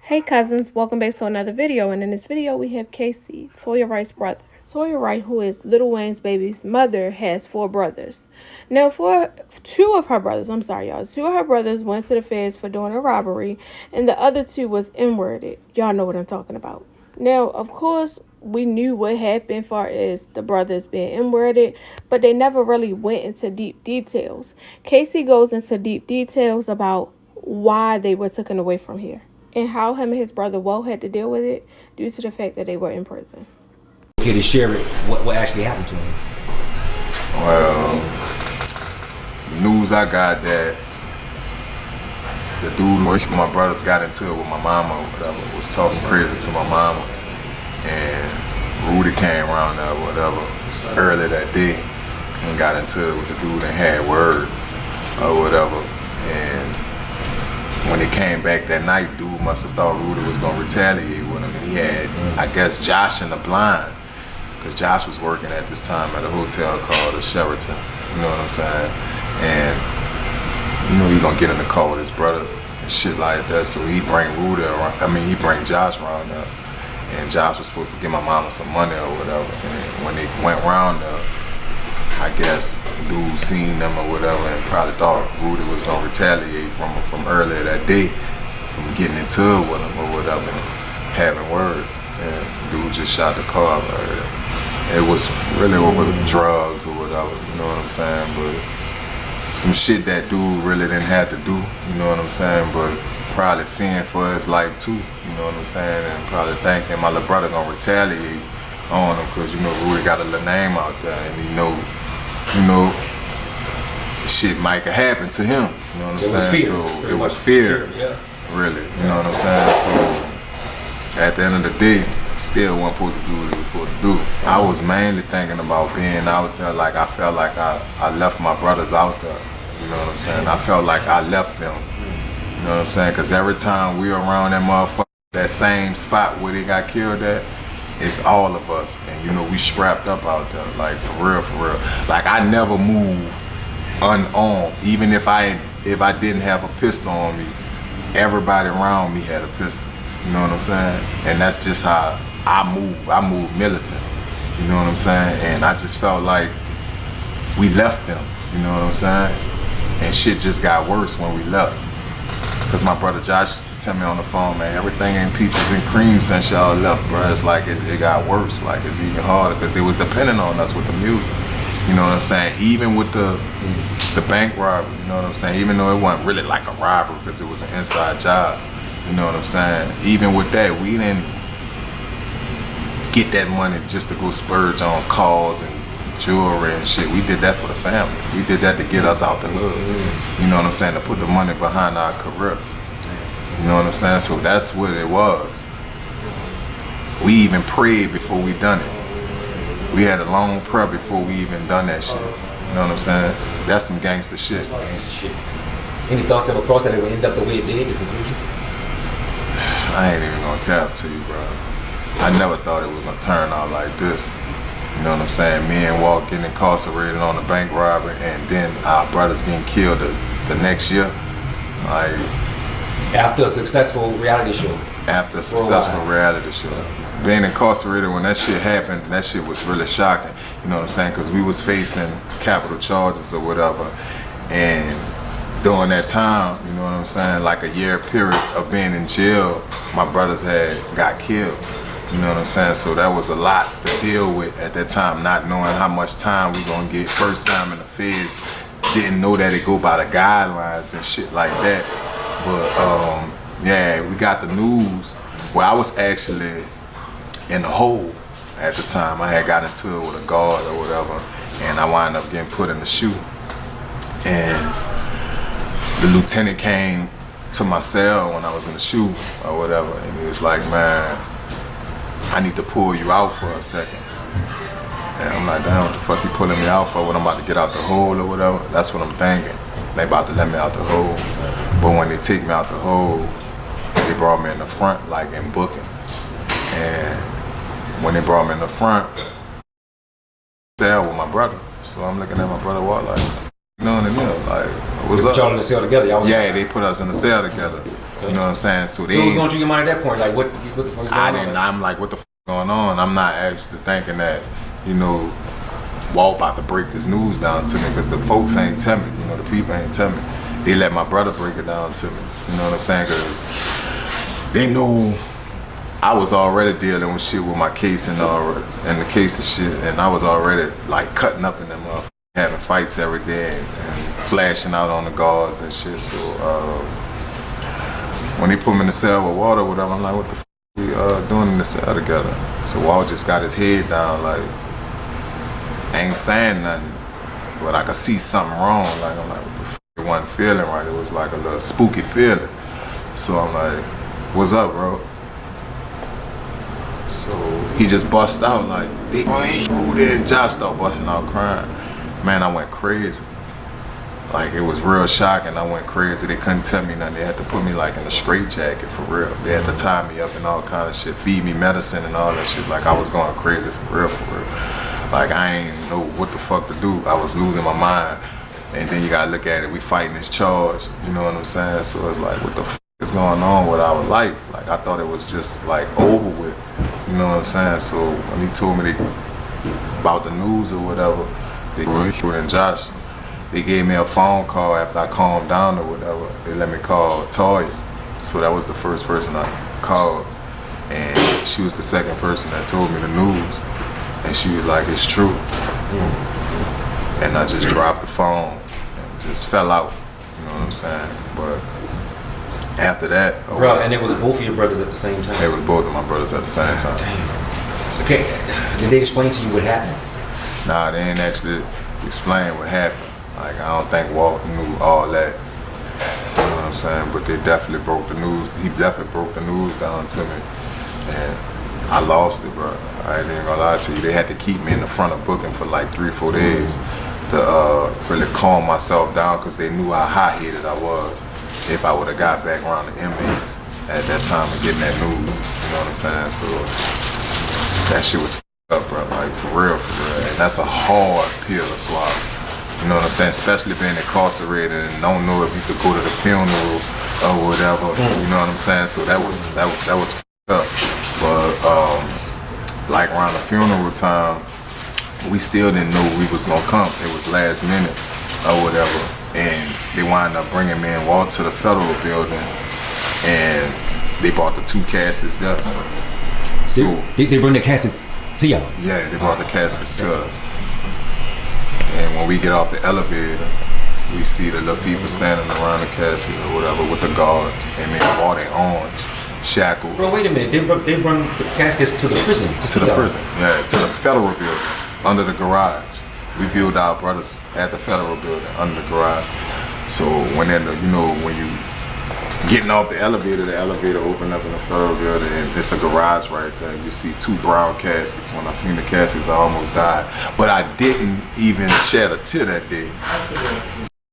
Hey cousins, welcome back to another video, and in this video we have Casey, Toya Wright's brother. Toya Wright, who is Lil Wayne's baby's mother, has 4 brothers. Now two of her brothers went to the feds for doing a robbery, and the other 2 was N-worded. Y'all know what I'm talking about. Now, of course, we knew what happened as far as the brothers being N-worded, but they never really went into deep details. Casey goes into deep details about why they were taken away from here, and how him and his brother Wo had to deal with it due to the fact that they were in prison. Okay, to share it, what actually happened to him? Well, news I got that the dude which my brothers got into it with my mama or whatever was talking crazy to my mama, and Rudy came around there or whatever early that day and got into it with the dude and had words or whatever. And when he came back that night, dude must have thought Rudy was gonna retaliate with him, and he had, I guess, Josh in the blind, because Josh was working at this time at a hotel called the Sheraton, you know what I'm saying? And you know he gonna get in the car with his brother and shit like that, so he bring Rudy around, he bring Josh around there, and Josh was supposed to give my mama some money or whatever, and when they went around there, I guess dude seen them or whatever and probably thought Rudy was gonna retaliate from earlier that day, from getting into it with him or whatever, and having words. And dude just shot the car. It was really over drugs or whatever, you know what I'm saying? But some shit that dude really didn't have to do, you know what I'm saying? But probably fearing for his life too, you know what I'm saying? And probably thinking my little brother gonna retaliate on him, because you know Rudy got a little name out there, and he know, shit might have happened to him, you know what I'm saying? So it was fear, really, you know what I'm saying? So at the end of the day, still wasn't supposed to do what he was supposed to do. I was mainly thinking about being out there, like I felt like I left my brothers out there, you know what I'm saying? I felt like I left them, you know what I'm saying? Because every time we were around that motherfucker, that same spot where they got killed at, it's all of us, and you know we strapped up out there, like for real. Like I never move unarmed, even if I didn't have a pistol on me. Everybody around me had a pistol, you know what I'm saying? And that's just how I move. I move militant, you know what I'm saying? And I just felt like we left them, you know what I'm saying? And shit just got worse when we left. Because my brother Josh used to tell me on the phone, man, everything ain't peaches and cream since y'all left, bro. It's like it got worse, like it's even harder, because they was depending on us with the music. You know what I'm saying? Even with the bank robbery, you know what I'm saying? Even though it wasn't really like a robbery, because it was an inside job, you know what I'm saying? Even with that, we didn't get that money just to go splurge on cars and jewelry and shit. We did that for the family. We did that to get us out the hood. You know what I'm saying? To put the money behind our career. You know what I'm saying? So that's what it was. We even prayed before we done it. We had a long prayer before we even done that shit. You know what I'm saying? That's some gangster shit. That's some gangster shit. Any thoughts ever crossed that it would end up the way it did, the conclusion? I ain't even gonna cap to you, bro. I never thought it was gonna turn out like this. You know what I'm saying? Me and Walt getting incarcerated on a bank robbery, and then our brothers getting killed the next year. Like, after a successful reality show. After a successful reality show. Being incarcerated when that shit happened, that shit was really shocking. You know what I'm saying? Because we was facing capital charges or whatever. And during that time, you know what I'm saying, like a year period of being in jail, my brothers got killed. You know what I'm saying? So that was a lot to deal with at that time, not knowing how much time we gonna get. First time in the feds, didn't know that it go by the guidelines and shit like that. But yeah, we got the news where I was actually in the hole at the time. I had got into it with a guard or whatever, and I wound up getting put in the shoe. And the lieutenant came to my cell when I was in the shoe or whatever, and he was like, man, I need to pull you out for a second. And I'm like, damn, what the fuck you pulling me out for? When I'm about to get out the hole or whatever? That's what I'm thinking. They about to let me out the hole. But when they take me out the hole, they brought me in the front, like in booking. And when they brought me in the front, cell with my brother. So I'm looking at my brother walk like, you know what I mean? Like, what's up? Y'all in the cell together? Yeah, they put us in the cell together. You know what I'm saying? So what was going through your mind at that point? Like, what the fuck is going on? I'm like, what the fuck going on? I'm not actually thinking that, you know, Walt about to break this news down to me, because the folks ain't tell me, you know, the people ain't tell me. They let my brother break it down to me. You know what I'm saying? Because they know I was already dealing with shit with my case and the case of shit, and I was already like cutting up in them motherfuckers, having fights every day and flashing out on the guards and shit. So when they put me in the cell with Walt or whatever, I'm like, what the fuck we doing in the cell together? So Walt just got his head down, like, ain't saying nothing, but I could see something wrong. Like, I'm like, what the fuck? It wasn't feeling right. It was like a little spooky feeling. So I'm like, what's up, bro? So he just bust out like, who did? Josh started busting out crying. Man, I went crazy. Like, it was real shocking. I went crazy. They couldn't tell me nothing. They had to put me like in a straitjacket for real. They had to tie me up and all kind of shit, feed me medicine and all that shit. Like, I was going crazy for real, for real. Like, I ain't know what the fuck to do. I was losing my mind. And then you gotta look at it, we fighting this charge, you know what I'm saying? So it's like, what the fuck is going on with our life? Like, I thought it was just like over with, you know what I'm saying? So when he told me about the news or whatever, they and Josh, they gave me a phone call after I calmed down or whatever. They let me call Toya. So that was the first person I called. And she was the second person that told me the news. And she was like, it's true. And I just dropped the phone and just fell out, you know what I'm saying? But after that... Bro, and it was both of your brothers at the same time? It was both of my brothers at the same time. Damn. Okay, did they explain to you what happened? Nah, they didn't actually explain what happened. Like, I don't think Walt knew all that, you know what I'm saying? But they definitely broke the news. He definitely broke the news down to me. And I lost it, bro. I ain't even gonna lie to you. They had to keep me in the front of booking for like 3 or 4 days to really calm myself down, because they knew how hot-headed I was if I would have got back around the inmates at that time and getting that news. You know what I'm saying? So that shit was up, bro. Like, for real, for real. And that's a hard pill to swallow. You know what I'm saying? Especially being incarcerated and don't know if you could go to the funeral or whatever. You know what I'm saying? So that was up. But like around the funeral time, we still didn't know we was gonna come. It was last minute or whatever, and they wound up bringing me and Walt to the federal building, and they brought the 2 caskets there. So they bring the casket to y'all? Yeah, they brought the caskets to us. And when we get off the elevator, we see the little people standing around the casket or whatever with the guards, and they wore their orange. Shackled. Bro, wait a minute. They bring the caskets to the prison. To the prison, yeah, to the federal building, under the garage. We viewed our brothers at the federal building, under the garage. So when when you getting off the elevator opened up in the federal building, and it's a garage right there. You see 2 brown caskets. When I seen the caskets, I almost died. But I didn't even shed a tear that day.